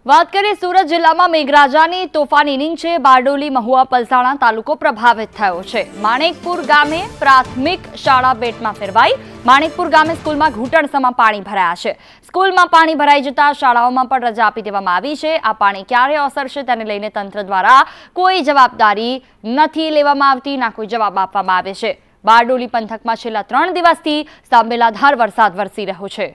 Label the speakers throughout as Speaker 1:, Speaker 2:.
Speaker 1: વાત કરીએ સુરત જિલ્લામાં મેઘરાજાની તોફાની ઇનિંગ છે। બારડોલી, મહુવા, પલસાણા તાલુકો પ્રભાવિત થયો છે। માણેકપુર ગામે પ્રાથમિક શાળા બેટમાં ફેરવાઈ। માણેકપુર ગામે સ્કૂલમાં ઘૂંટણસમાં પાણી ભરાયા છે। સ્કૂલમાં પાણી ભરાઈ જતા શાળાઓમાં પણ રજા આપી દેવામાં આવી છે। આ પાણી ક્યારે ઓસરશે તેને લઈને તંત્ર દ્વારા કોઈ જવાબદારી નથી લેવામાં આવતી, ના કોઈ જવાબ આપવામાં આવે છે। બારડોલી પંથકમાં છેલ્લા 3 દિવસથી સાંબેલાધાર વરસાદ વરસી રહ્યો છે।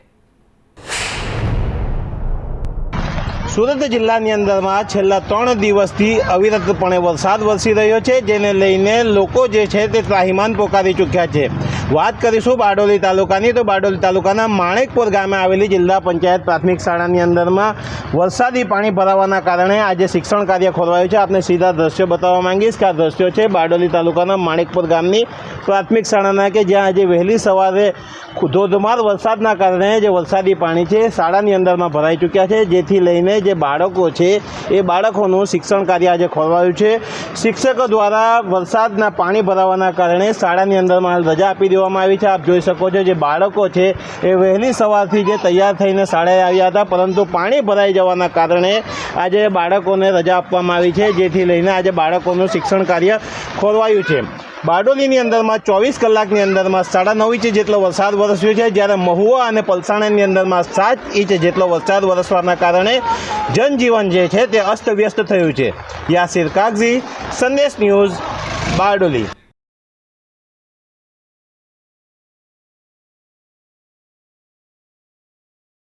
Speaker 2: સુરત જિલ્લાની અંદરમાં છેલ્લા 3 દિવસથી અવિરતપણે વરસાદ વરસી રહ્યો છે, જેને લઈને લોકો જે છે તે ત્રાહિમામ પોકારી ચૂક્યા છે। વાત કરીશું બારડોલી તાલુકાની, તો બારડોલી તાલુકાના માણેકપુર ગામે આવેલી જિલ્લા પંચાયત પ્રાથમિક શાળાની અંદરમાં વરસાદી પાણી ભરાવાના કારણે આજે શિક્ષણ કાર્ય ખોરવાયું છે। આપને સીધા દ્રશ્યો બતાવવા માંગીશ કે આ દ્રશ્યો છે બારડોલી તાલુકાના માણેકપુર ગામની પ્રાથમિક શાળાના, કે જ્યાં આજે વહેલી સવારે ધોધમાર વરસાદના કારણે જે વરસાદી પાણી છે શાળાની અંદરમાં ભરાઈ ચૂક્યા છે, જેથી લઈને જે બાળકો છે એ બાળકોનું શિક્ષણ કાર્ય આજે ખોરવાયું છે। શિક્ષકો દ્વારા વરસાદના પાણી ભરાવાના કારણે શાળાની અંદરમાં રજા આપી દેવામાં આવી છે। આપ જોઈ શકો છો જે બાળકો છે એ વહેલી સવારથી જે તૈયાર થઈને શાળાએ આવ્યા હતા, પરંતુ પાણી ભરાઈ જવાના કારણે આજે બાળકોને રજા આપવામાં આવી છે, જેથી લઈને આજે બાળકોનું શિક્ષણ કાર્ય ખોરવાયું છે। બારડોલીની અંદરમાં 24 કલાકની અંદરમાં 9.5 ઇંચ જેટલો વરસાદ વરસ્યો છે, જ્યારે મહુવા અને પલસાણાની અંદરમાં 7 ઇંચ જેટલો વરસાદ વરસવાના કારણે જનજીવન જે છે તે અસ્તવ્યસ્ત થયું છે। યાસીર કાગઝી, સંદેશ ન્યૂઝ, બારડોલી।